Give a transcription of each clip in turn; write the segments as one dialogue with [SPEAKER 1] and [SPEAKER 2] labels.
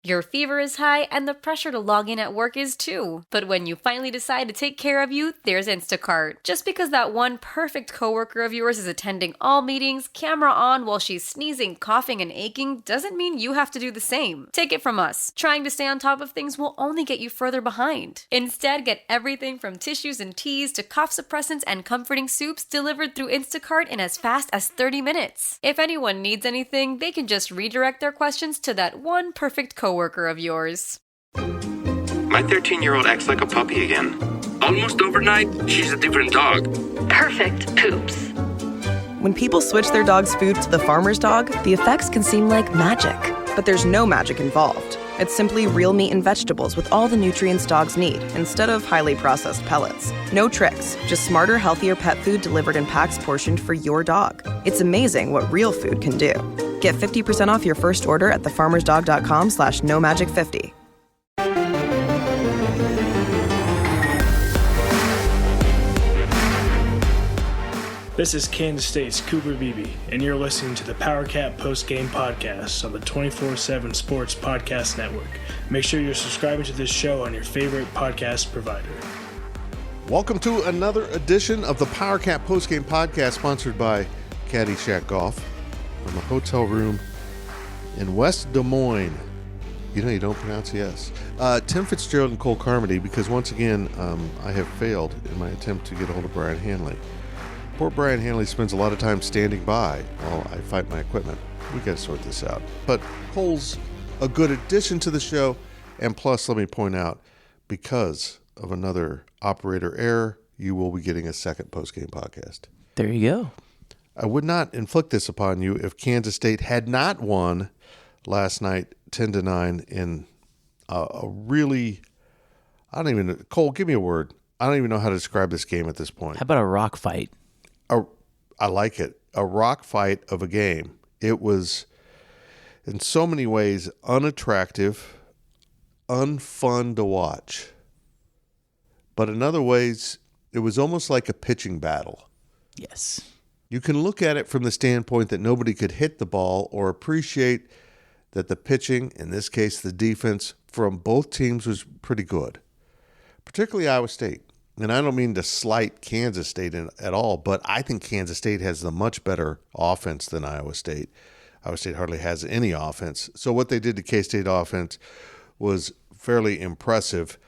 [SPEAKER 1] Your fever is high, and the pressure to log in at work is too. But when you finally decide to take care of you, there's Instacart. Just because that one perfect coworker of yours is attending all meetings, camera on while she's sneezing, coughing, and aching, doesn't mean you have to do the same. Take it from us. Trying to stay on top of things will only get you further behind. Instead, get everything from tissues and teas to cough suppressants and comforting soups delivered through Instacart in as fast as 30 minutes. If anyone needs anything, they can just redirect their questions to that one perfect coworker of yours.
[SPEAKER 2] My 13-year-old acts like a puppy again. Almost overnight, she's a different dog.
[SPEAKER 3] Perfect poops.
[SPEAKER 4] When people switch their dog's food to the farmer's dog, the effects can seem like magic. But there's no magic involved. It's simply real meat and vegetables with all the nutrients dogs need, instead of highly processed pellets. No tricks, just smarter, healthier pet food delivered in packs portioned for your dog. It's amazing what real food can do. Get 50% off your first order at thefarmersdog.com/nomagicfifty.
[SPEAKER 5] This is Kansas State's Cooper Beebe, and you're listening to the Powercat Postgame Podcast on the 24/7 Sports Podcast Network. Make sure you're subscribing to this show on your favorite podcast provider.
[SPEAKER 6] Welcome to another edition of the Powercat Postgame Podcast, sponsored by Caddyshack Golf from a hotel room in West Des Moines. You know you don't pronounce yes. Tim Fitzgerald and Cole Carmody, because once again, I have failed in my attempt to get a hold of Brien Hanley. Poor Brien Hanley spends a lot of time standing by while I fight my equipment. We got to sort this out. But Cole's a good addition to the show, and plus, let me point out, because of another operator error, you will be getting a second postgame podcast.
[SPEAKER 7] There you go.
[SPEAKER 6] I would not inflict this upon you if Kansas State had not won last night 10-9 in a really, Cole, give me a word. I don't even know how to describe this game at this point.
[SPEAKER 7] How about a rock fight?
[SPEAKER 6] I like it. A rock fight of a game. It was, in so many ways, unattractive, unfun to watch. But in other ways, it was almost like a pitching battle.
[SPEAKER 7] Yes.
[SPEAKER 6] You can look at it from the standpoint that nobody could hit the ball, or appreciate that the pitching, in this case the defense, from both teams was pretty good, particularly Iowa State. And I don't mean to slight Kansas State at all, but I think Kansas State has the much better offense than Iowa State. Iowa State hardly has any offense. So what they did to K-State offense was fairly impressive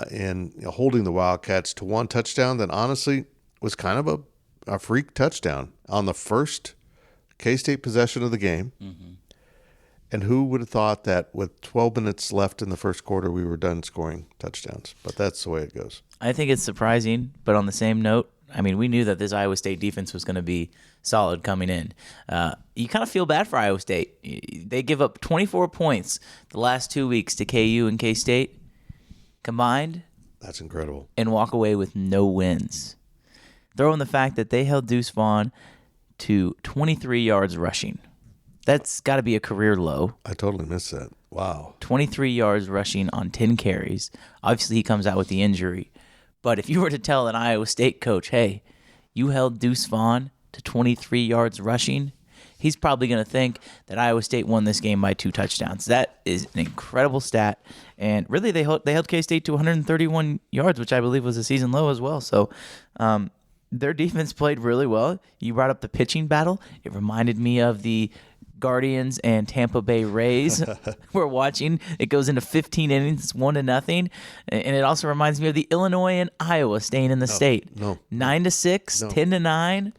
[SPEAKER 6] in holding the Wildcats to one touchdown that honestly was kind of a freak touchdown on the first K-State possession of the game. Mm-hmm. And who would have thought that with 12 minutes left in the first quarter, we were done scoring touchdowns? But that's the way it goes.
[SPEAKER 7] I think it's surprising, but on the same note, I mean, we knew that this Iowa State defense was going to be solid coming in. You kind of feel bad for Iowa State. They give up 24 points the last 2 weeks to KU and K-State combined.
[SPEAKER 6] That's incredible.
[SPEAKER 7] And walk away with no wins. Throw in the fact that they held Deuce Vaughn to 23 yards rushing. That's got to be a career low.
[SPEAKER 6] I totally missed that. Wow. 23
[SPEAKER 7] yards rushing on 10 carries. Obviously, he comes out with the injury. But if you were to tell an Iowa State coach, hey, you held Deuce Vaughn to 23 yards rushing, he's probably going to think that Iowa State won this game by 2 touchdowns. That is an incredible stat. And really, they held K-State to 131 yards, which I believe was a season low as well. So their defense played really well. You brought up the pitching battle. It reminded me of the Guardians and Tampa Bay Rays. We're watching. It goes into 15 innings. It's 1-0. And it also reminds me of the Illinois and Iowa staying in the state. 9-6, 10-9.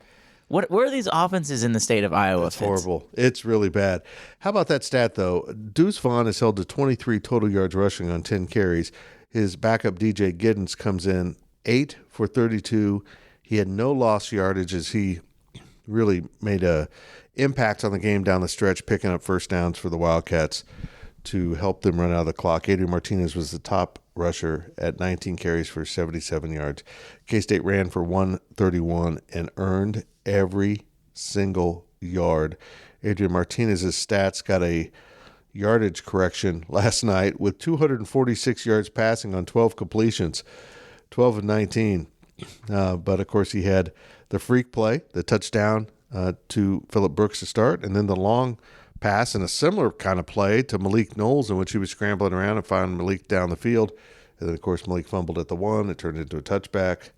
[SPEAKER 7] Where are these offenses in the state of Iowa?
[SPEAKER 6] It's horrible. It's really bad. How about that stat, though? Deuce Vaughn is held to 23 total yards rushing on 10 carries. His backup, DJ Giddens, comes in 8 for 32. He had no lost yardage as he really made a impact on the game down the stretch, picking up first downs for the Wildcats to help them run out of the clock. Adrian Martinez was the top rusher at 19 carries for 77 yards. K-State ran for 131 and earned every single yard. Adrian Martinez's stats got a yardage correction last night with 246 yards passing on 12 completions, 12 of 19. But, of course, he had the freak play, the touchdown to Phillip Brooks to start, and then the long pass in a similar kind of play to Malik Knowles, in which he was scrambling around and found Malik down the field. And then, of course, Malik fumbled at the 1. It turned into a touchback.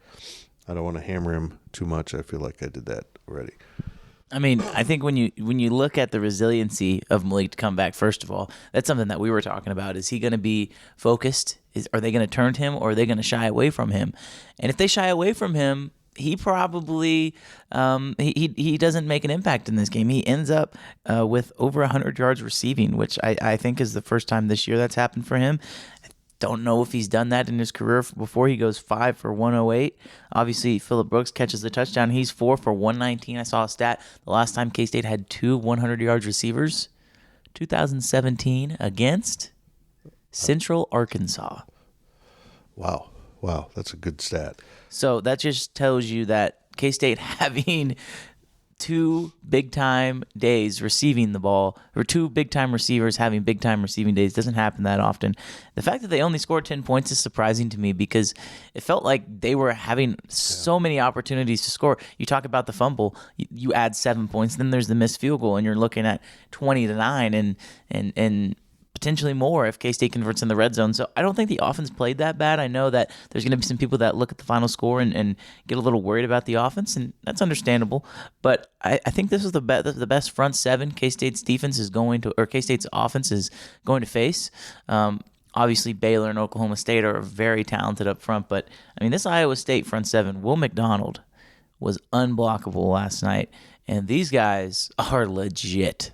[SPEAKER 6] I don't want to hammer him too much. I feel like I did that already.
[SPEAKER 7] I mean, I think when you look at the resiliency of Malik to come back, first of all, that's something that we were talking about. Is he going to be focused? Are they going to turn him, or are they going to shy away from him? And if they shy away from him, he probably he doesn't make an impact in this game. He ends up with over 100 yards receiving, which I think is the first time this year that's happened for him. Don't know if he's done that in his career before. He goes 5 for 108. Obviously, Phillip Brooks catches the touchdown. He's 4 for 119. I saw a stat. The last time K-State had 2 100 yards receivers, 2017 against Central Arkansas.
[SPEAKER 6] Wow, that's a good stat.
[SPEAKER 7] So that just tells you that K-State having 2 big-time days receiving the ball, or 2 big-time receivers having big-time receiving days doesn't happen that often. The fact that they only scored 10 points is surprising to me, because it felt like they were having so many opportunities to score. You talk about the fumble, you add 7 points, then there's the missed field goal, and you're looking at 20-9 and potentially more if K-State converts in the red zone. So I don't think the offense played that bad. I know that there's going to be some people that look at the final score and get a little worried about the offense, and that's understandable. But I think this is the best front seven K-State's defense is going to, or K-State's offense is going to face. Obviously, Baylor and Oklahoma State are very talented up front, but I mean, this Iowa State front seven, Will McDonald was unblockable last night, and these guys are legit.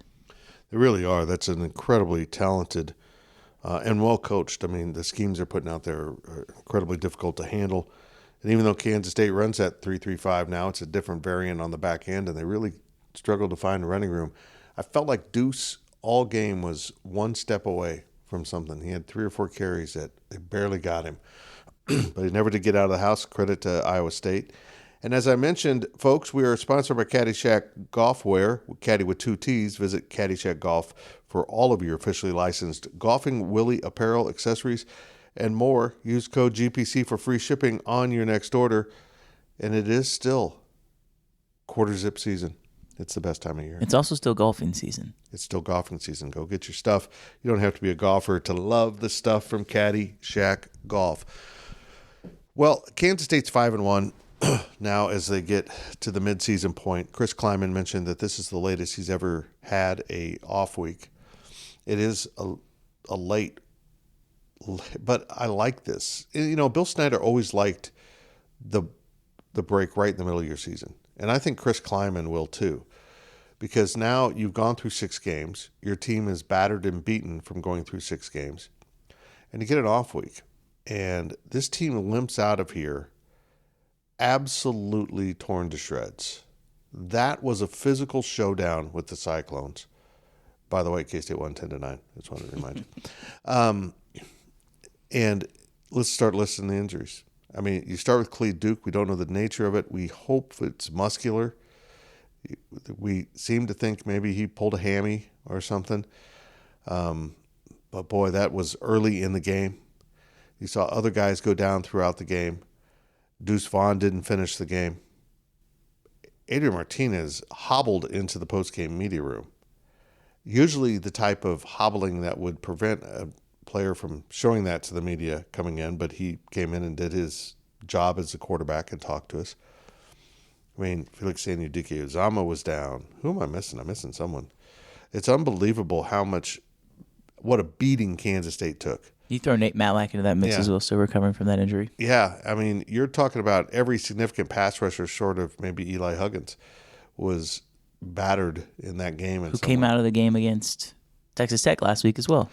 [SPEAKER 6] They really are. That's an incredibly talented and well-coached. I mean, the schemes they're putting out there are incredibly difficult to handle. And even though Kansas State runs that 3-3-5 now, it's a different variant on the back end, and they really struggled to find running room. I felt like Deuce all game was one step away from something. He had 3 or 4 carries that they barely got him. But he never did get out of the house. Credit to Iowa State. And as I mentioned, folks, we are sponsored by Caddyshack Golfwear, Caddy with 2 T's. Visit Caddyshack Golf for all of your officially licensed golfing, Willie apparel, accessories, and more. Use code GPC for free shipping on your next order. And it is still quarter zip season. It's the best time of year.
[SPEAKER 7] It's also still golfing season.
[SPEAKER 6] It's still golfing season. Go get your stuff. You don't have to be a golfer to love the stuff from Caddyshack Golf. Well, Kansas State's 5-1. Now, as they get to the midseason point, Chris Kleiman mentioned that this is the latest he's ever had a off week. It is a late, but I like this. You know, Bill Snyder always liked the break right in the middle of your season, and I think Chris Kleiman will too, because now you've gone through 6 games. Your team is battered and beaten from going through 6 games, and you get an off week, and this team limps out of here absolutely torn to shreds. That was a physical showdown with the Cyclones. By the way, K-State won 10-9. I just wanted to remind you. And let's start listing the injuries. I mean, you start with Cleve Duke. We don't know the nature of it. We hope it's muscular. We seem to think maybe he pulled a hammy or something. But boy, that was early in the game. You saw other guys go down throughout the game. Deuce Vaughn didn't finish the game. Adrian Martinez hobbled into the post-game media room. Usually the type of hobbling that would prevent a player from showing that to the media coming in, but he came in and did his job as a quarterback and talked to us. I mean, Felix Sanudike-Uzama was down. Who am I missing? I'm missing someone. It's unbelievable what a beating Kansas State took.
[SPEAKER 7] You throw Nate Matlack into that mix as well, still recovering from that injury.
[SPEAKER 6] Yeah, I mean, you're talking about every significant pass rusher short of maybe Eli Huggins was battered in that game.
[SPEAKER 7] Who came out of the game against Texas Tech last week as well.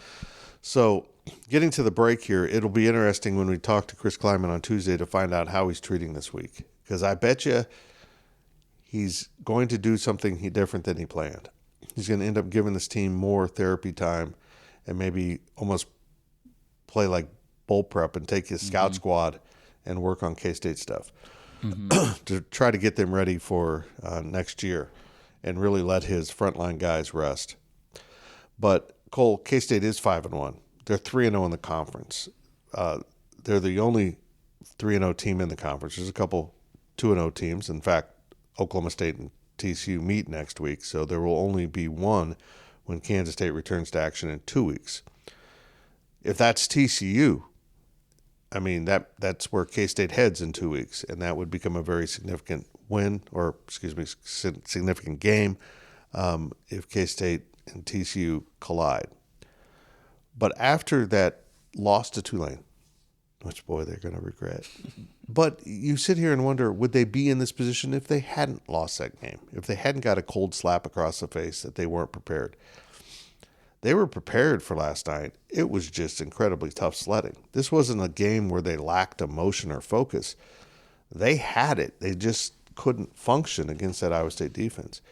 [SPEAKER 6] So getting to the break here, it'll be interesting when we talk to Chris Kleiman on Tuesday to find out how he's treating this week. Because I bet you he's going to do something different than he planned. He's going to end up giving this team more therapy time and maybe almost play like bowl prep and take his scout squad and work on K-State stuff to try to get them ready for next year and really let his frontline guys rest. But Cole, K-State is 5-1. They're 3-0 in the conference. They're the only 3-0 team in the conference. There's a couple 2-0 teams. In fact, Oklahoma State and TCU meet next week, so there will only be one when Kansas State returns to action in 2 weeks. If that's TCU, I mean, that's where K-State heads in 2 weeks, and that would become a very significant significant game if K-State and TCU collide. But after that loss to Tulane, which, boy, they're going to regret. But you sit here and wonder, would they be in this position if they hadn't lost that game, if they hadn't got a cold slap across the face that they weren't prepared? They were prepared for last night. It was just incredibly tough sledding. This wasn't a game where they lacked emotion or focus. They had it. They just couldn't function against that Iowa State defense.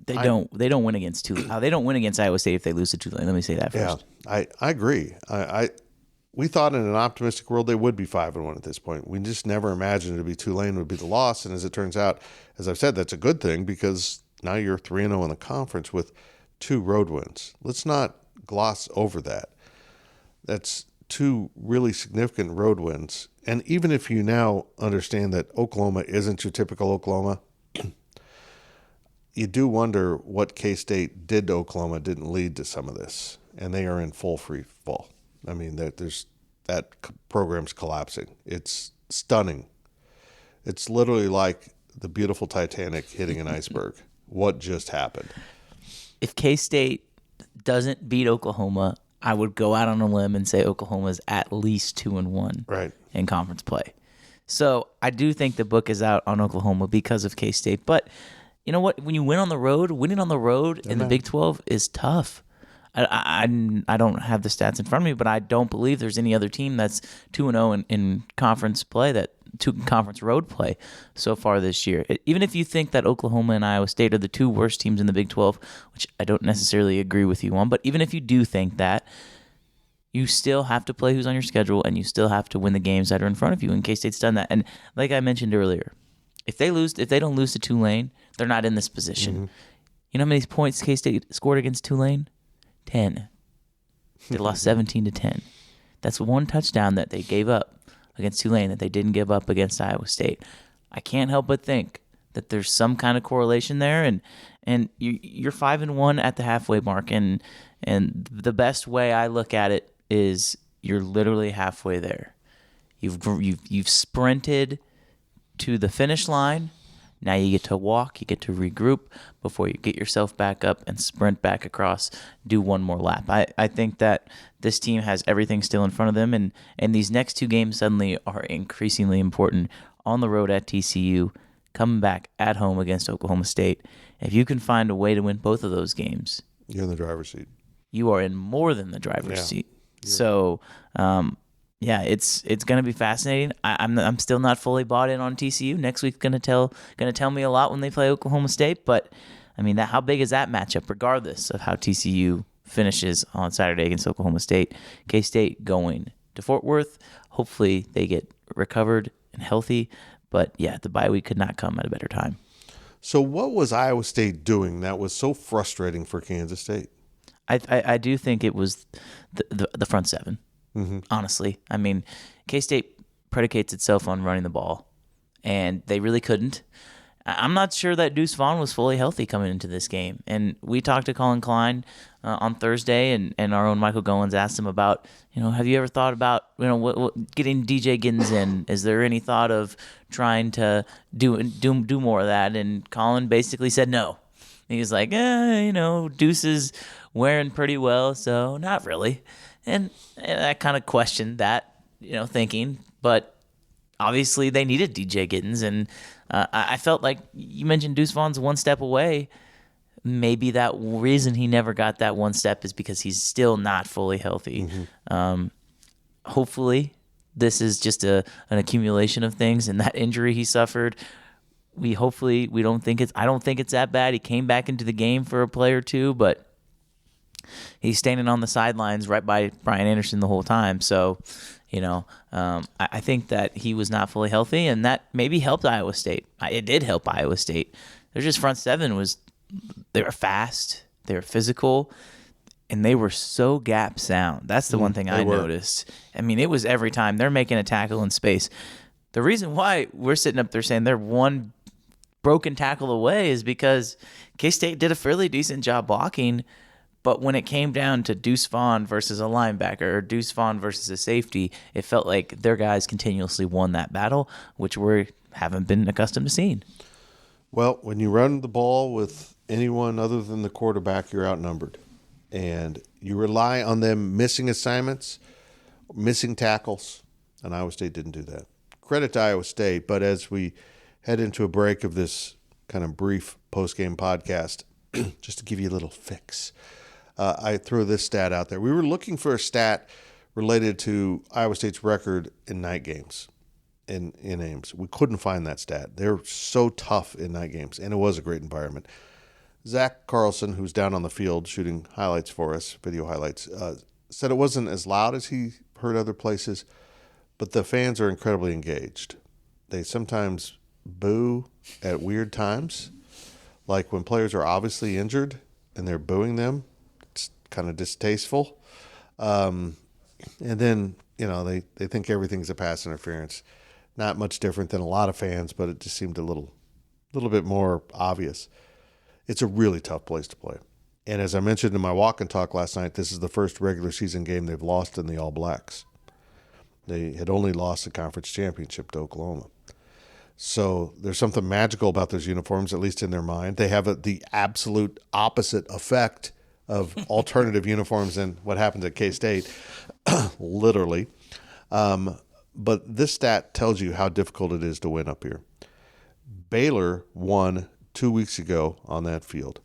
[SPEAKER 7] They don't win against Tulane. They don't win against Iowa State if they lose to Tulane. Let me say that first.
[SPEAKER 6] Yeah, I agree. We thought in an optimistic world they would be 5-1 at this point. We just never imagined it would be Tulane would be the loss. And as it turns out, as I've said, that's a good thing because now you're 3-0 in the conference with 2 road wins. Let's not gloss over that. That's 2 really significant road wins. And even if you now understand that Oklahoma isn't your typical Oklahoma, you do wonder what K-State did to Oklahoma didn't lead to some of this. And they are in full free fall. I mean, that program's collapsing. It's stunning. It's literally like the beautiful Titanic hitting an iceberg. What just happened?
[SPEAKER 7] If K-State doesn't beat Oklahoma, I would go out on a limb and say Oklahoma's at least 2-1 in conference play. So I do think the book is out on Oklahoma because of K-State. But you know what? When you win on the road, winning on the road in the Big 12 is tough. I don't have the stats in front of me, but I don't believe there's any other team that's 2-0 in conference play, conference road play so far this year. Even if you think that Oklahoma and Iowa State are the 2 worst teams in the Big 12, which I don't necessarily agree with you on, but even if you do think that, you still have to play who's on your schedule, and you still have to win the games that are in front of you. And K-State's done that. And like I mentioned earlier, if they don't lose to Tulane, they're not in this position. Mm-hmm. You know how many points K-State scored against Tulane? 10. They lost 17-10. That's 1 touchdown that they gave up against Tulane that they didn't give up against Iowa State. I can't help but think that there's some kind of correlation there, and you're 5-1 at the halfway mark, and the best way I look at it is you're literally halfway there. You've sprinted to the finish line. Now you get to walk, you get to regroup before you get yourself back up and sprint back across, do 1 more lap. I think that this team has everything still in front of them, and these next 2 games suddenly are increasingly important. On the road at TCU, coming back at home against Oklahoma State. If you can find a way to win both of those games,
[SPEAKER 6] you're in the driver's seat.
[SPEAKER 7] You are in more than the driver's seat. So, yeah, it's going to be fascinating. I'm still not fully bought in on TCU. Next week's going to tell me a lot when they play Oklahoma State. But I mean, how big is that matchup? Regardless of how TCU finishes on Saturday against Oklahoma State, K-State going to Fort Worth. Hopefully, they get recovered and healthy. But yeah, the bye week could not come at a better time.
[SPEAKER 6] So, what was Iowa State doing that was so frustrating for Kansas State?
[SPEAKER 7] I do think it was the front 7. Mm-hmm. Honestly, I mean, K-State predicates itself on running the ball, and they really couldn't. I'm not sure that Deuce Vaughn was fully healthy coming into this game. And we talked to Colin Klein on Thursday, and our own Michael Goins asked him about, have you ever thought about, what getting DJ Giddens in? Is there any thought of trying to do more of that? And Colin basically said no. He was like, Deuce is wearing pretty well, so not really. And I kind of questioned that, thinking. But obviously they needed DJ Giddens. And I felt like you mentioned Deuce Vaughn's 1 step away. Maybe that reason he never got that 1 step is because he's still not fully healthy. Mm-hmm. Hopefully this is just an accumulation of things. And that injury he suffered, I don't think it's that bad. He came back into the game for a play or 2, but he's standing on the sidelines right by Brien Anderson the whole time. So, I think that he was not fully healthy, and that maybe helped Iowa State. It did help Iowa State. Their just front 7 they were fast, they were physical, and they were so gap sound. That's the one thing I noticed. I mean, it was every time they're making a tackle in space. The reason why we're sitting up there saying they're one broken tackle away is because K-State did a fairly decent job blocking, but when it came down to Deuce Vaughn versus a linebacker or Deuce Vaughn versus a safety, it felt like their guys continuously won that battle, which we haven't been accustomed to seeing.
[SPEAKER 6] Well, when you run the ball with anyone other than the quarterback, you're outnumbered. And you rely on them missing assignments, missing tackles, and Iowa State didn't do that. Credit to Iowa State, but as we head into a break of this kind of brief post-game podcast, just to give you a little fix, I throw this stat out there. We were looking for a stat related to Iowa State's record in night games, in Ames. We couldn't find that stat. They're so tough in night games, and it was a great environment. Zach Carlson, who's down on the field shooting highlights for us, video highlights, said it wasn't as loud as he heard other places, but the fans are incredibly engaged. They sometimes boo at weird times, like when players are obviously injured and they're booing them. It's kind of distasteful. And then, they think everything's a pass interference. Not much different than a lot of fans, but it just seemed a little bit more obvious. It's a really tough place to play. And as I mentioned in my walk and talk last night, this is the first regular season game they've lost in the All Blacks. They had only lost the conference championship to Oklahoma. So there's something magical about those uniforms, at least in their mind. They have the absolute opposite effect of alternative uniforms than what happens at K-State, literally. But this stat tells you how difficult it is to win up here. Baylor won 2 weeks ago on that field.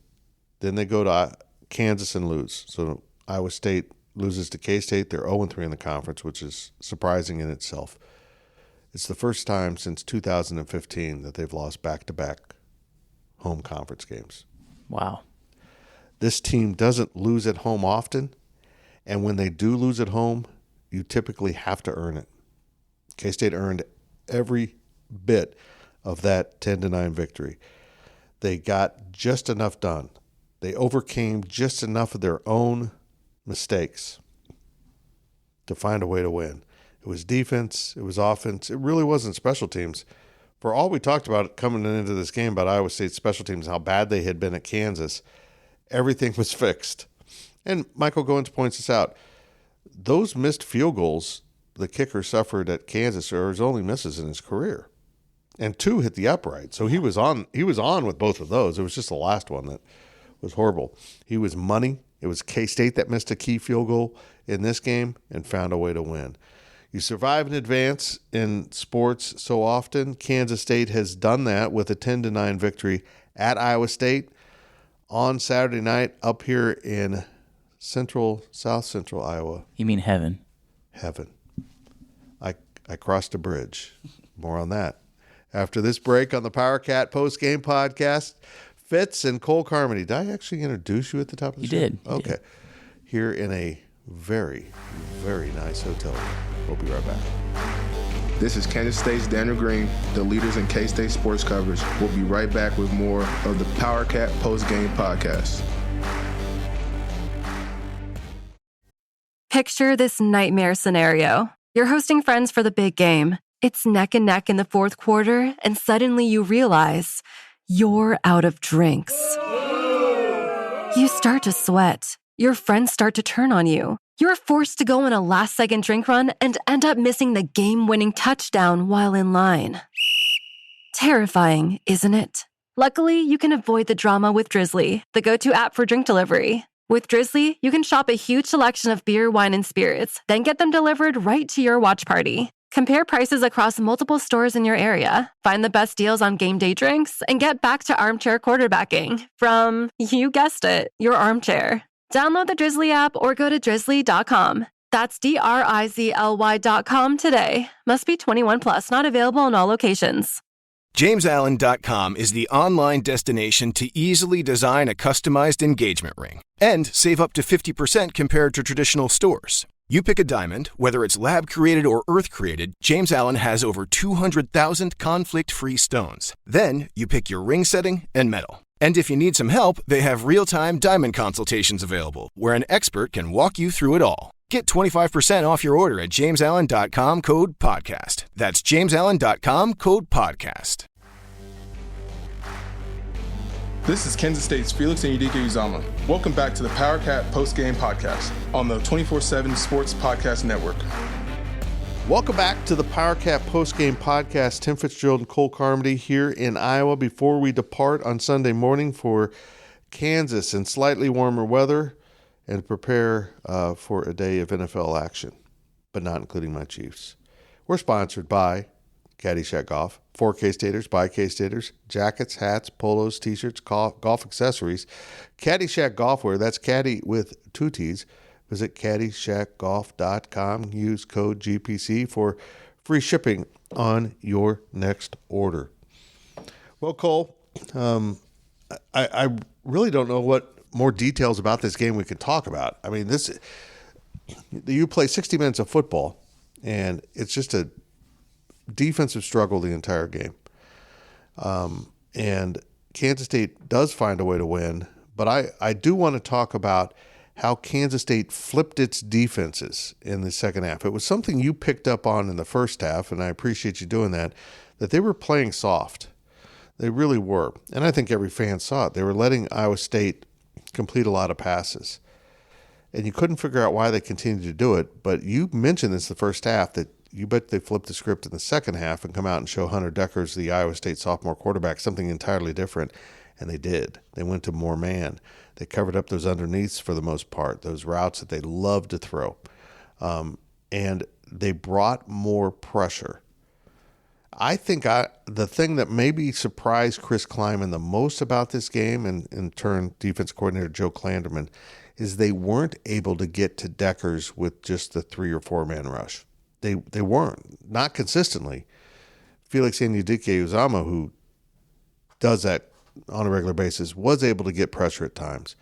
[SPEAKER 6] Then they go to Kansas and lose. So Iowa State loses to K-State. They're 0-3 in the conference, which is surprising in itself. It's the first time since 2015 that they've lost back-to-back home conference games.
[SPEAKER 7] Wow.
[SPEAKER 6] This team doesn't lose at home often, and when they do lose at home, you typically have to earn it. K-State earned every bit of that 10-9 victory. They got just enough done. They overcame just enough of their own mistakes to find a way to win. It was defense. It was offense. It really wasn't special teams. For all we talked about coming into this game about Iowa State's special teams, how bad they had been at Kansas, everything was fixed. And Michael Goins points this out. Those missed field goals the kicker suffered at Kansas are his only misses in his career. And 2 hit the upright. So he was on with both of those. It was just the last one that was horrible. He was money. It was K-State that missed a key field goal in this game and found a way to win. You survive and advance in sports so often. Kansas State has done that with a 10-9 victory at Iowa State on Saturday night up here in south central Iowa.
[SPEAKER 7] You mean heaven?
[SPEAKER 6] Heaven. I crossed a bridge. More on that after this break on the Powercat Postgame Podcast. Fitz and Cole Carmody. Did I actually introduce you at the top of the show?
[SPEAKER 7] You did.
[SPEAKER 6] Okay. Here in a very, very nice hotel. We'll be right back.
[SPEAKER 8] This is Kansas State's Daniel Green, the leaders in K-State sports coverage. We'll be right back with more of the Powercat Postgame Podcast.
[SPEAKER 9] Picture this nightmare scenario. You're hosting friends for the big game. It's neck and neck in the fourth quarter, and suddenly you realize you're out of drinks. You start to sweat. Your friends start to turn on you. You're forced to go on a last-second drink run and end up missing the game-winning touchdown while in line. Terrifying, isn't it? Luckily, you can avoid the drama with Drizzly, the go-to app for drink delivery. With Drizzly, you can shop a huge selection of beer, wine, and spirits, then get them delivered right to your watch party. Compare prices across multiple stores in your area, find the best deals on game day drinks, and get back to armchair quarterbacking from, you guessed it, your armchair. Download the Drizzly app or go to drizzly.com. That's DRIZLY.com today. Must be 21 plus, not available in all locations.
[SPEAKER 10] JamesAllen.com is the online destination to easily design a customized engagement ring and save up to 50% compared to traditional stores. You pick a diamond, whether it's lab-created or earth-created, James Allen has over 200,000 conflict-free stones. Then you pick your ring setting and metal. And if you need some help, they have real-time diamond consultations available, where an expert can walk you through it all. Get 25% off your order at JamesAllen.com, code PODCAST. That's JamesAllen.com, code PODCAST.
[SPEAKER 8] This is Kansas State's Felix and Udike Uzama. Welcome back to the Powercat Postgame Podcast on the 24/7 Sports Podcast Network.
[SPEAKER 6] Welcome back to the Powercat Postgame Podcast. Tim Fitzgerald and Cole Carmody here in Iowa before we depart on Sunday morning for Kansas in slightly warmer weather and prepare for a day of NFL action, but not including my Chiefs. We're sponsored by Caddyshack Golf, for K-Staters, by K-Staters, jackets, hats, polos, t-shirts, golf accessories. Caddyshack Golfwear, that's caddy with two T's. Visit caddyshackgolf.com. Use code GPC for free shipping on your next order. Well, Cole, I really don't know what more details about this game we can talk about. I mean, you play 60 minutes of football, and it's just a defensive struggle the entire game. And Kansas State does find a way to win, but I do want to talk about how Kansas State flipped its defenses in the second half. It was something you picked up on in the first half, and I appreciate you doing that they were playing soft. They really were. And I think every fan saw it. They were letting Iowa State complete a lot of passes. And you couldn't figure out why they continued to do it, but you mentioned this the first half, that you bet they flipped the script in the second half and come out and show Hunter Dekkers, the Iowa State sophomore quarterback, something entirely different. And they did. They went to more man. They covered up those underneaths for the most part, those routes that they love to throw. And they brought more pressure. I think the thing that maybe surprised Chris Kleiman the most about this game, and in turn defense coordinator Joe Klanderman, is they weren't able to get to Dekkers with just the 3 or 4 man rush. They weren't, not consistently. Felix and Udike Uzama, who does that on a regular basis, was able to get pressure at times.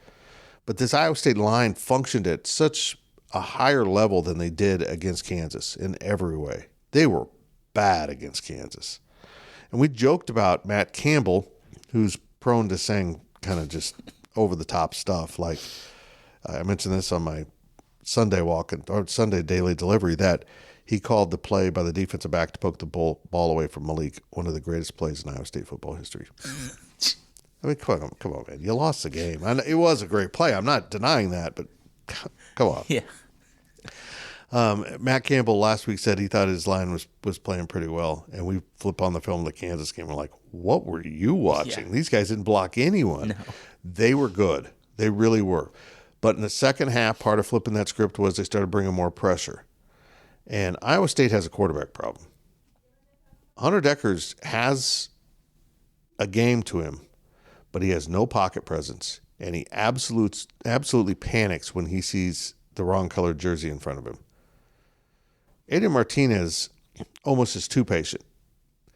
[SPEAKER 6] But this Iowa State line functioned at such a higher level than they did against Kansas in every way. They were bad against Kansas. And we joked about Matt Campbell, who's prone to saying kind of just over-the-top stuff. Like I mentioned this on my Sunday walk or Sunday daily delivery, that he called the play by the defensive back to poke the ball away from Malik one of the greatest plays in Iowa State football history. I mean, come on, man. You lost the game. It was a great play. I'm not denying that, but come on.
[SPEAKER 7] Yeah.
[SPEAKER 6] Matt Campbell last week said he thought his line was playing pretty well, and we flip on the film of the Kansas game. We're like, what were you watching? Yeah. These guys didn't block anyone. No. They were good. They really were. But in the second half, part of flipping that script was they started bringing more pressure. And Iowa State has a quarterback problem. Hunter Dekkers has a game to him, but he has no pocket presence, and he absolutely panics when he sees the wrong colored jersey in front of him. Adrian Martinez almost is too patient.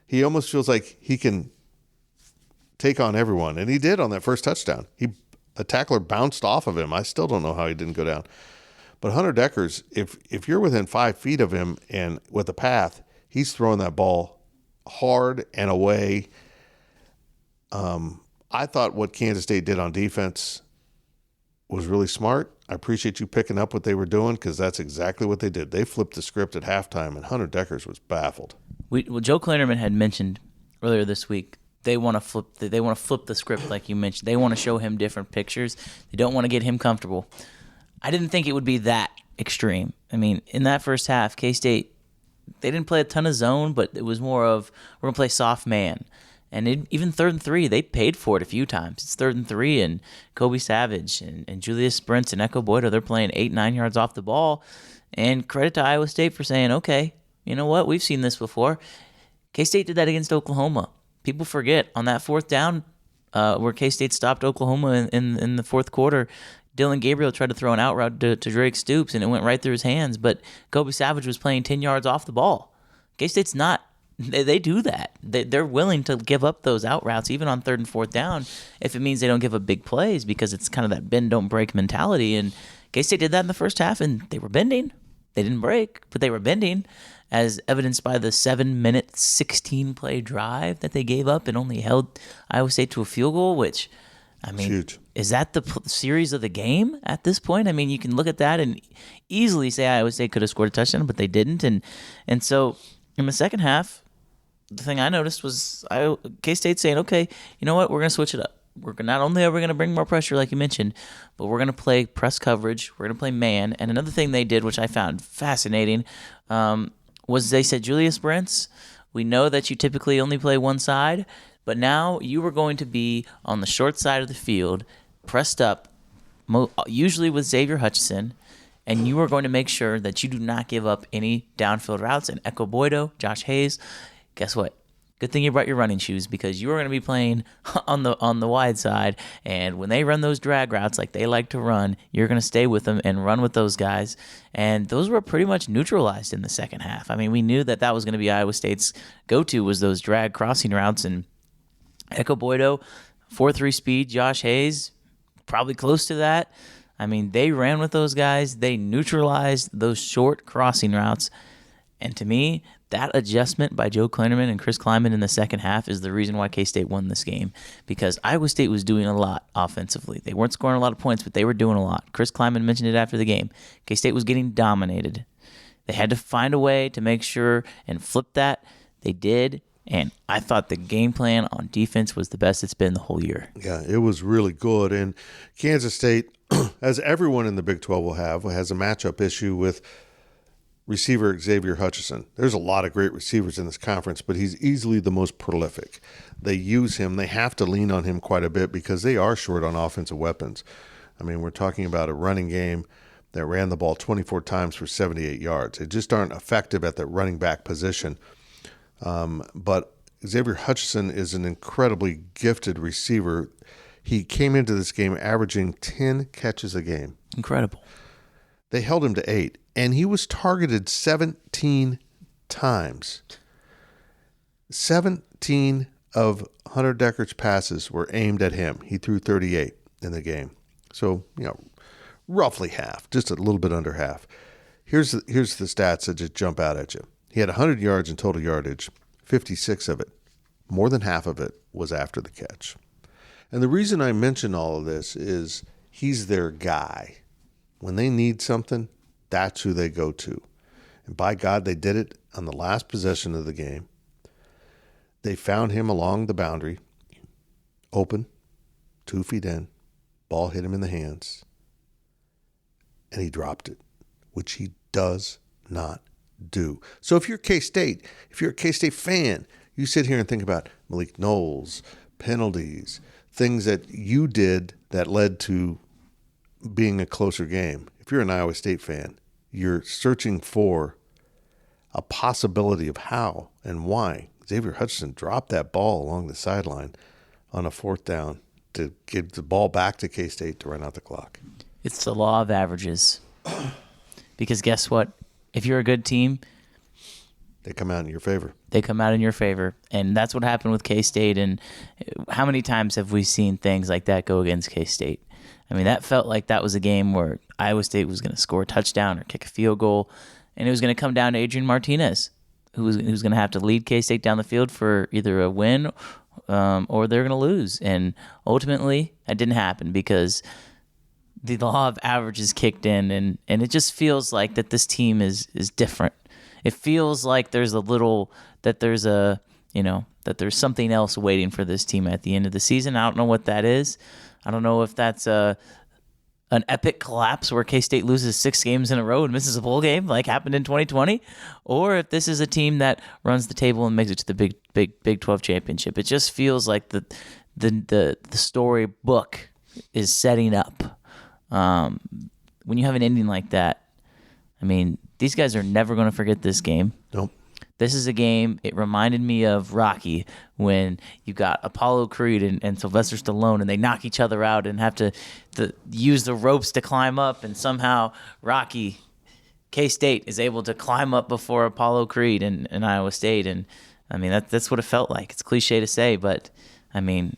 [SPEAKER 6] He almost feels like he can take on everyone, and he did on that first touchdown. A tackler bounced off of him. I still don't know how he didn't go down. But Hunter Dekkers, if you're within 5 feet of him and with a path, he's throwing that ball hard and away. I thought what Kansas State did on defense was really smart. I appreciate you picking up what they were doing, because that's exactly what they did. They flipped the script at halftime, and Hunter Dekkers was baffled.
[SPEAKER 7] Joe Klanderman had mentioned earlier this week they want to flip the script, like you mentioned. They want to show him different pictures. They don't want to get him comfortable. I didn't think it would be that extreme. I mean, in that first half, K-State, they didn't play a ton of zone, but it was more of, we're going to play soft man. And even 3rd and 3, they paid for it a few times. It's 3rd and 3, and Kobe Savage and Julius Sprints and Echo Boydo, they're playing 8-9 yards off the ball. And credit to Iowa State for saying, okay, you know what? We've seen this before. K-State did that against Oklahoma. People forget, on that 4th down where K-State stopped Oklahoma in the 4th quarter, Dylan Gabriel tried to throw an out route to Drake Stoops, and it went right through his hands. But Kobe Savage was playing 10 yards off the ball. K-State's not. They do that. They're willing to give up those out routes, even on 3rd and 4th down, if it means they don't give up big plays, because it's kind of that bend, don't break mentality. And K-State did that in the first half, and they were bending. They didn't break, but they were bending, as evidenced by the 7-minute, 16-play drive that they gave up and only held Iowa State to a field goal, which, I mean,
[SPEAKER 6] huge.
[SPEAKER 7] Is that the series of the game at this point? I mean, you can look at that and easily say Iowa State could have scored a touchdown, but they didn't. And so in the second half, the thing I noticed was K-State saying, okay, you know what, we're going to switch it up. not only are we going to bring more pressure, like you mentioned, but we're going to play press coverage. We're going to play man. And another thing they did, which I found fascinating, was they said, Julius Brents, we know that you typically only play one side, but now you were going to be on the short side of the field, pressed up, usually with Xavier Hutchinson, and you are going to make sure that you do not give up any downfield routes. And Echo Boydo, Josh Hayes, guess what? Good thing you brought your running shoes, because you are going to be playing on the wide side, and when they run those drag routes like they like to run, you're going to stay with them and run with those guys. And those were pretty much neutralized in the second half. I mean, we knew that was going to be Iowa State's go-to, was those drag crossing routes, and Echo Boydo, 4.3 speed, Josh Hayes, probably close to that. I mean, they ran with those guys. They neutralized those short crossing routes. And to me, that adjustment by Joe Kleinerman and Chris Klieman in the second half is the reason why K-State won this game, because Iowa State was doing a lot offensively. They weren't scoring a lot of points, but they were doing a lot. Chris Klieman mentioned it after the game. K-State was getting dominated. They had to find a way to make sure and flip that. They did. And I thought the game plan on defense was the best it's been the whole year.
[SPEAKER 6] Yeah, it was really good. And Kansas State, as everyone in the Big 12 will have, has a matchup issue with receiver Xavier Hutchinson. There's a lot of great receivers in this conference, but he's easily the most prolific. They use him. They have to lean on him quite a bit because they are short on offensive weapons. I mean, we're talking about a running game that ran the ball 24 times for 78 yards. They just aren't effective at the running back position. But Xavier Hutchinson is an incredibly gifted receiver. He came into this game averaging 10 catches a game.
[SPEAKER 7] Incredible.
[SPEAKER 6] They held him to 8, and he was targeted 17 times. 17 of Hunter Decker's passes were aimed at him. He threw 38 in the game. So, roughly half, just a little bit under half. Here's the stats that just jump out at you. He had 100 yards in total yardage, 56 of it. More than half of it was after the catch. And the reason I mention all of this is he's their guy. When they need something, that's who they go to. And by God, they did it on the last possession of the game. They found him along the boundary, open, 2 feet in, ball hit him in the hands, and he dropped it, which he does not do. So if you're K-State, if you're a K-State fan, you sit here and think about Malik Knowles, penalties, things that you did that led to being a closer game. If you're an Iowa State fan, you're searching for a possibility of how and why Xavier Hutchinson dropped that ball along the sideline on a 4th down to give the ball back to K-State to run out the clock.
[SPEAKER 7] It's the law of averages. Because guess what? If you're a good team,
[SPEAKER 6] they come out in your favor.
[SPEAKER 7] They come out in your favor. And that's what happened with K-State. And how many times have we seen things like that go against K-State? I mean, that felt like that was a game where Iowa State was going to score a touchdown or kick a field goal, and it was going to come down to Adrian Martinez, who was going to have to lead K-State down the field for either a win or they're going to lose. And ultimately, that didn't happen because the law of averages kicked in, and it just feels like that this team is different. It feels like there's that there's something else waiting for this team at the end of the season. I don't know what that is. I don't know if that's an epic collapse where K-State loses 6 games in a row and misses a bowl game like happened in 2020, or if this is a team that runs the table and makes it to the Big 12 championship. It just feels like the storybook is setting up. When you have an ending like that, I mean, these guys are never going to forget this game.
[SPEAKER 6] Nope.
[SPEAKER 7] This is a game, it reminded me of Rocky when you got Apollo Creed and Sylvester Stallone and they knock each other out and have to use the ropes to climb up, and somehow Rocky, K-State, is able to climb up before Apollo Creed and Iowa State. And, I mean, that's what it felt like. It's cliche to say, but, I mean,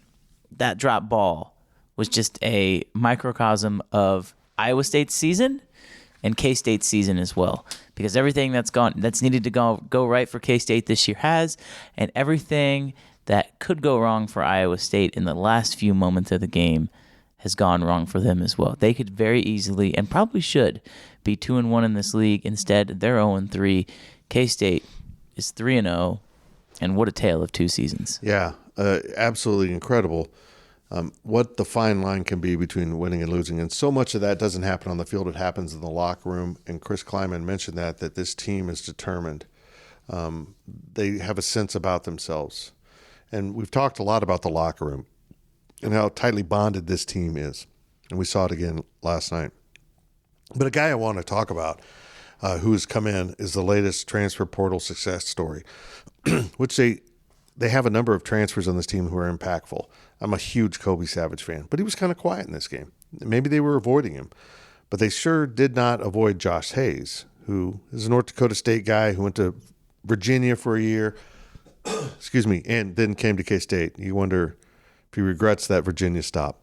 [SPEAKER 7] that drop ball was just a microcosm of Iowa State's season and K-State's season as well, because everything that's needed to go right for K-State this year has, and everything that could go wrong for Iowa State in the last few moments of the game has gone wrong for them as well. They could very easily and probably should be 2-1 in this league. Instead, they're 0-3. K-State is 3-0, and what a tale of 2 seasons.
[SPEAKER 6] Yeah, absolutely incredible. what the fine line can be between winning and losing. And so much of that doesn't happen on the field. It happens in the locker room. And Chris Kleiman mentioned that this team is determined. They have a sense about themselves. And we've talked a lot about the locker room and how tightly bonded this team is. And we saw it again last night. But a guy I want to talk about who has come in is the latest transfer portal success story, which they have a number of transfers on this team who are impactful. I'm a huge Kobe Savage fan, but he was kind of quiet in this game. Maybe they were avoiding him, but they sure did not avoid Josh Hayes, who is a North Dakota State guy who went to Virginia for a year, and then came to K-State. You wonder if he regrets that Virginia stop.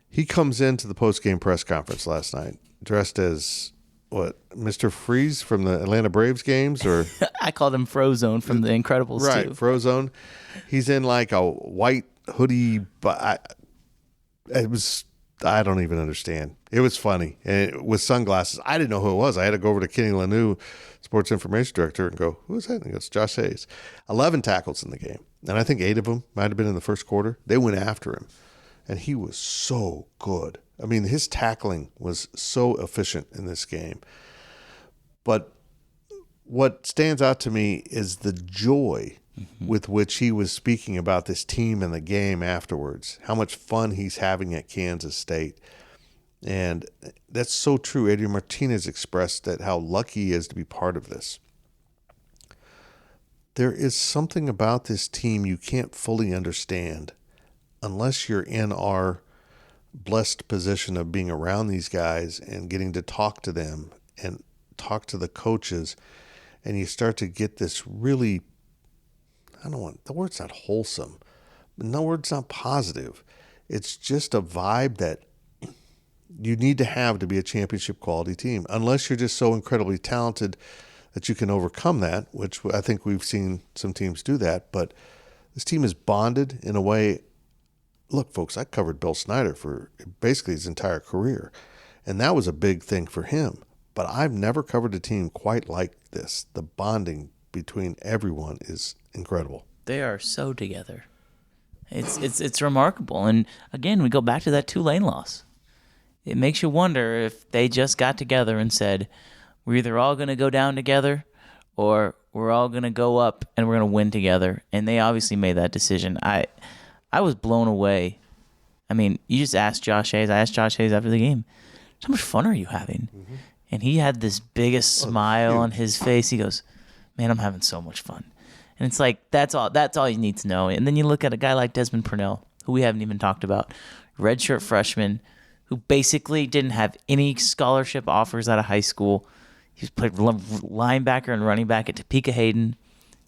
[SPEAKER 6] He comes into the post-game press conference last night dressed as, Mr. Freeze from the Atlanta Braves games? Or
[SPEAKER 7] I called him Frozone from The Incredibles,
[SPEAKER 6] right,
[SPEAKER 7] too.
[SPEAKER 6] Frozone. He's in like a white hoodie, but I don't even understand. It was funny. And with sunglasses. I didn't know who it was. I had to go over to Kenny Lanou, sports information director, and go, who is that? And he goes, Josh Hayes. 11 tackles in the game. And I think 8 of them might have been in the first quarter. They went after him. And he was so good. I mean, his tackling was so efficient in this game. But what stands out to me is the joy with which he was speaking about this team and the game afterwards, how much fun he's having at Kansas State. And that's so true. Adrian Martinez expressed that how lucky he is to be part of this. There is something about this team you can't fully understand unless you're in our blessed position of being around these guys and getting to talk to them and talk to the coaches, and you start to get this really, the word's not wholesome, the word's not positive. It's just a vibe that you need to have to be a championship quality team, unless you're just so incredibly talented that you can overcome that, which I think we've seen some teams do that. But this team is bonded in a way. Look, folks, I covered Bill Snyder for basically his entire career, and that was a big thing for him. But I've never covered a team quite like this. The bonding between everyone is incredible.
[SPEAKER 7] They are so together. It's remarkable. And again, we go back to that Tulane loss. It makes you wonder if they just got together and said, we're either all going to go down together or we're all going to go up and we're going to win together. And they obviously made that decision. I was blown away. I mean, you just asked Josh Hayes. I asked Josh Hayes after the game, how much fun are you having? Mm-hmm. And he had this biggest smile on his face. He goes, man, I'm having so much fun. And it's like, that's all you need to know. And then you look at a guy like Desmond Purnell, who we haven't even talked about, redshirt freshman, who basically didn't have any scholarship offers out of high school. He played linebacker and running back at Topeka Hayden.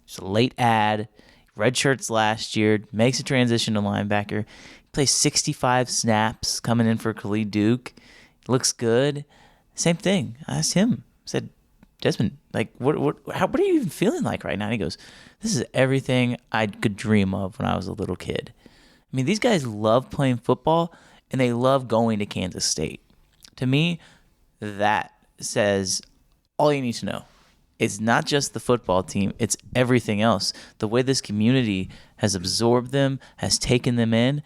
[SPEAKER 7] Just a late ad. Redshirts last year, makes a transition to linebacker. He plays 65 snaps coming in for Khalid Duke. Looks good. Same thing. I asked him. I said, Desmond, like, what are you even feeling like right now? And he goes, this is everything I could dream of when I was a little kid. I mean, these guys love playing football, and they love going to Kansas State. To me, that says all you need to know. It's not just the football team, it's everything else. The way this community has absorbed them, has taken them in.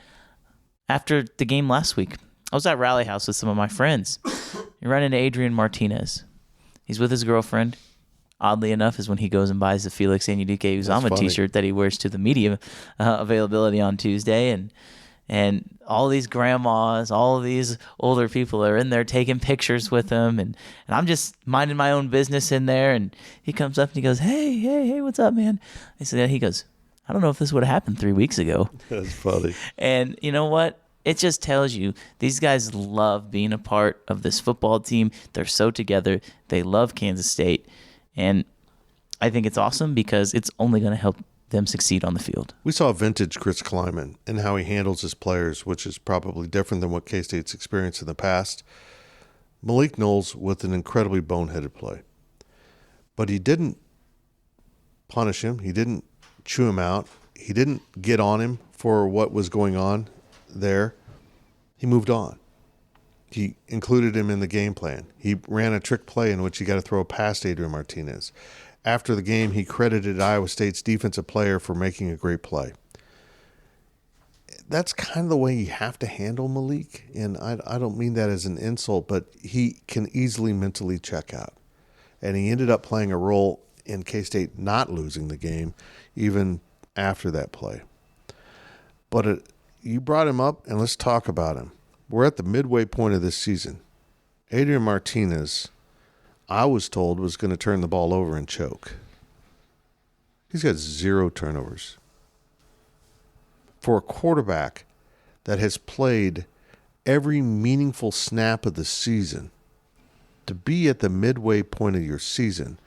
[SPEAKER 7] After the game last week, I was at Rally House with some of my friends. You run into Adrian Martinez. He's with his girlfriend. Oddly enough, is when he goes and buys the Felix Anudike Uzama t-shirt that he wears to the media availability on Tuesday. And all these grandmas, all of these older people are in there taking pictures with him. And I'm just minding my own business in there. And he comes up and he goes, hey, what's up, man? He goes, I don't know if this would have happened 3 weeks ago.
[SPEAKER 6] That's funny.
[SPEAKER 7] And you know what? It just tells you these guys love being a part of this football team. They're so together. They love Kansas State. And I think it's awesome because it's only going to help them succeed on the field.
[SPEAKER 6] We saw vintage Chris Kleiman and how he handles his players, which is probably different than what K-State's experienced in the past. Malik Knowles with an incredibly boneheaded play. But he didn't punish him. He didn't chew him out. He didn't get on him for what was going on there. He moved on. He included him in the game plan. He ran a trick play in which he got to throw a pass to Adrian Martinez. After the game, he credited Iowa State's defensive player for making a great play. that's kind of the way you have to handle Malik. And I don't mean that as an insult, but he can easily mentally check out. And he ended up playing a role in K-State not losing the game, even after that play. But you brought him up, and let's talk about him. We're at the midway point of this season. Adrian Martinez, I was told, was going to turn the ball over and choke. He's got 0 turnovers. For a quarterback that has played every meaningful snap of the season, to be at the midway point of your season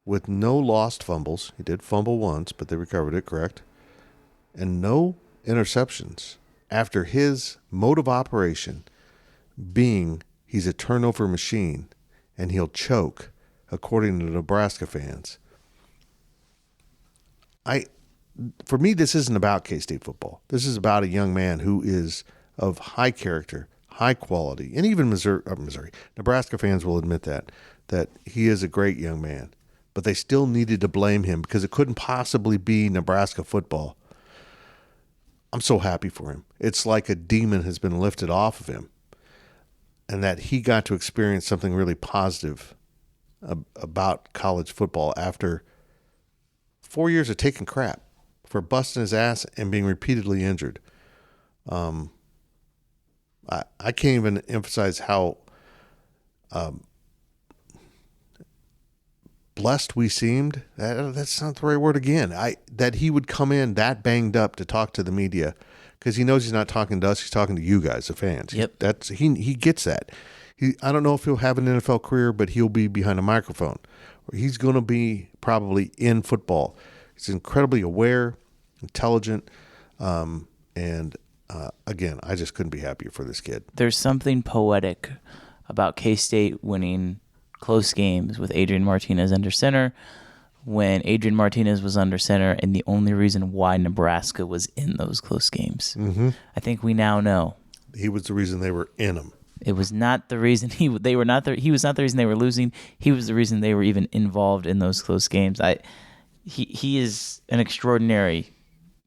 [SPEAKER 6] with no lost fumbles, he did fumble once, but they recovered it, correct? And no interceptions, after his mode of operation being he's a turnover machine and he'll choke, according to Nebraska fans. For me, this isn't about K-State football. This is about a young man who is of high character, high quality, and even Nebraska fans will admit that he is a great young man. But they still needed to blame him because it couldn't possibly be Nebraska football. I'm so happy for him. It's like a demon has been lifted off of him, and that he got to experience something really positive about college football after 4 years of taking crap, for busting his ass and being repeatedly injured. I can't even emphasize how blessed we seemed. That's not the right word again. That he would come in that banged up to talk to the media, because he knows he's not talking to us. He's talking to you guys, the fans.
[SPEAKER 7] Yep.
[SPEAKER 6] He gets that. I don't know if he'll have an NFL career, but he'll be behind a microphone. He's going to be probably in football. He's incredibly aware, intelligent, and again, I just couldn't be happier for this kid.
[SPEAKER 7] There's something poetic about K-State winning close games with Adrian Martinez under center, when Adrian Martinez was under center and the only reason why Nebraska was in those close games.
[SPEAKER 6] Mm-hmm.
[SPEAKER 7] I think we now know. He
[SPEAKER 6] was the reason they were in them.
[SPEAKER 7] It was not the reason he was not the reason they were losing. He was the reason they were even involved in those close games. He is an extraordinary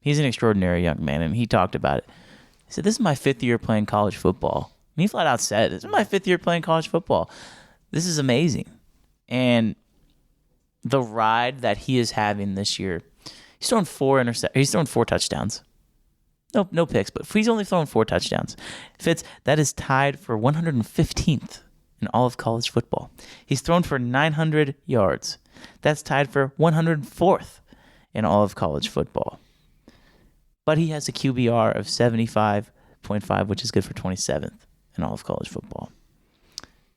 [SPEAKER 7] young man, and he talked about it. He said, "This is my 5th year playing college football." And he flat out said, "This is my 5th year playing college football. This is amazing." And the ride that he is having this year, he's thrown 4 touchdowns. No picks, but he's only thrown 4 touchdowns. Fitz, that is tied for 115th in all of college football. He's thrown for 900 yards. That's tied for 104th in all of college football. But he has a QBR of 75.5, which is good for 27th in all of college football.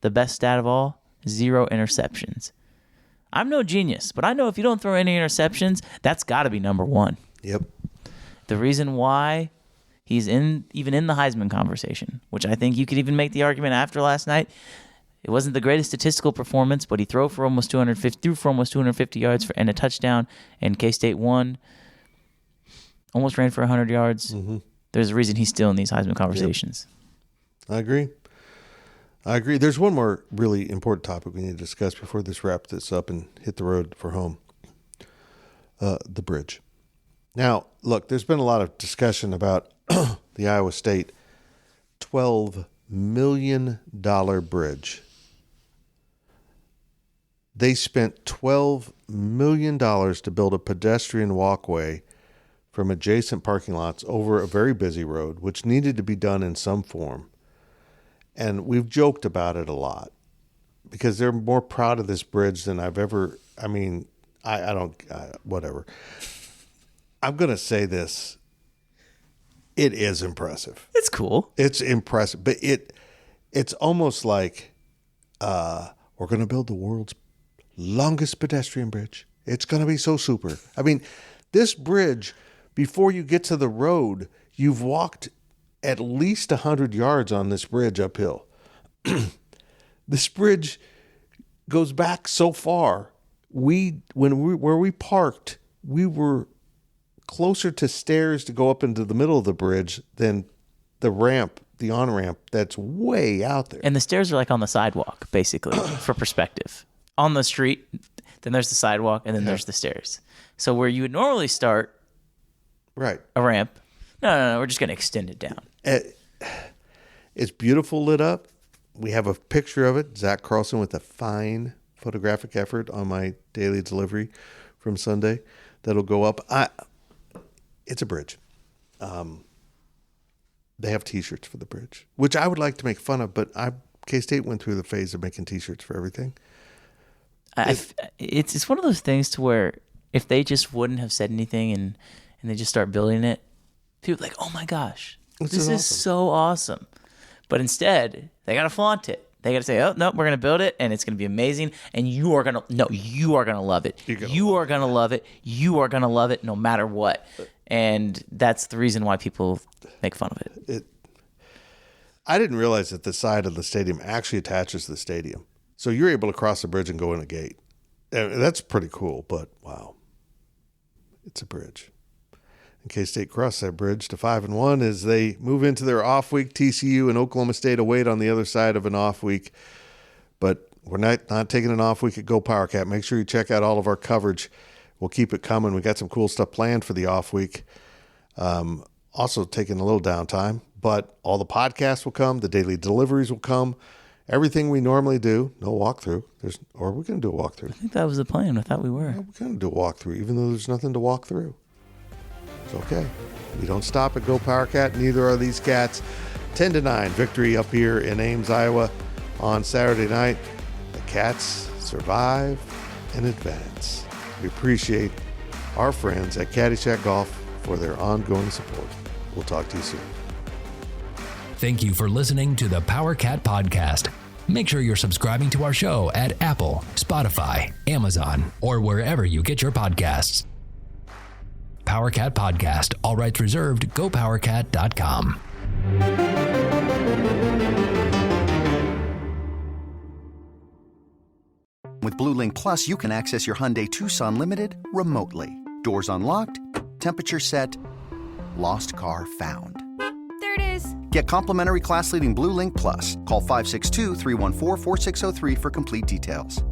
[SPEAKER 7] The best stat of all, 0 interceptions. I'm no genius, but I know if you don't throw any interceptions, that's got to be number 1.
[SPEAKER 6] Yep.
[SPEAKER 7] The reason why he's even in the Heisman conversation, which I think you could even make the argument after last night, it wasn't the greatest statistical performance, but he threw for almost 250 yards and a touchdown, and K-State won. Almost ran for 100 yards.
[SPEAKER 6] Mm-hmm.
[SPEAKER 7] There's a reason he's still in these Heisman conversations.
[SPEAKER 6] Yep. I agree. There's one more really important topic we need to discuss before this wraps this up and hit the road for home. The bridge. Now, look, there's been a lot of discussion about the Iowa State $12 million bridge. They spent $12 million to build a pedestrian walkway from adjacent parking lots over a very busy road, which needed to be done in some form. And we've joked about it a lot because they're more proud of this bridge than I've ever. I mean, whatever. I'm going to say this. It is impressive.
[SPEAKER 7] It's cool.
[SPEAKER 6] It's impressive. But it's almost like we're going to build the world's longest pedestrian bridge. It's going to be so super. I mean, this bridge, before you get to the road, you've walked at least 100 yards on this bridge uphill. This bridge goes back so far. Where we parked, we were closer to stairs to go up into the middle of the bridge than the ramp, the on-ramp that's way out there.
[SPEAKER 7] And the stairs are like on the sidewalk, basically, for perspective. On the street, then there's the sidewalk, and then there's the stairs. So where you would normally start
[SPEAKER 6] right,
[SPEAKER 7] a ramp, No. We're just going to extend it down.
[SPEAKER 6] It's beautiful lit up. We have a picture of it. Zach Carlson with a fine photographic effort on my daily delivery from Sunday. That'll go up. It's a bridge. They have T-shirts for the bridge, which I would like to make fun of, but K-State went through the phase of making T-shirts for everything.
[SPEAKER 7] It's one of those things to where if they just wouldn't have said anything and they just start building it, people are like, oh my gosh, this is so awesome. But instead, they got to flaunt it. They got to say, oh, no, we're going to build it, and it's going to be amazing, and you are going to love it. You are going to love it. You are going to love it no matter what. And that's the reason why people make fun of it.
[SPEAKER 6] I didn't realize that the side of the stadium actually attaches to the stadium. So you're able to cross the bridge and go in a gate. That's pretty cool, but wow. It's a bridge. And K-State crossed that bridge to 5-1 as they move into their off week. TCU and Oklahoma State await on the other side of an off week. But we're not taking an off week at GoPowercat. Make sure you check out all of our coverage. We'll keep it coming. We got some cool stuff planned for the off week. Also taking a little downtime, but all the podcasts will come. The daily deliveries will come. Everything we normally do, no walkthrough. Or we're going to do a walkthrough. I
[SPEAKER 7] think that was the plan. I thought we were.
[SPEAKER 6] Yeah, we're going to do a walkthrough, even though there's nothing to walk through. It's okay. We don't stop at GoPowercat. Neither are these cats. 10-9 victory up here in Ames, Iowa on Saturday night. The Cats survive and advance. We appreciate our friends at Caddyshack Golf for their ongoing support. We'll talk to you soon.
[SPEAKER 11] Thank you for listening to the Powercat Podcast. Make sure you're subscribing to our show at Apple, Spotify, Amazon, or wherever you get your podcasts. Powercat Podcast. All rights reserved. GoPowercat.com.
[SPEAKER 12] With Blue Link Plus, you can access your Hyundai Tucson Limited remotely. Doors unlocked, temperature set, lost car found.
[SPEAKER 1] There it is.
[SPEAKER 12] Get complimentary class-leading Blue Link Plus. Call 562-314-4603 for complete details.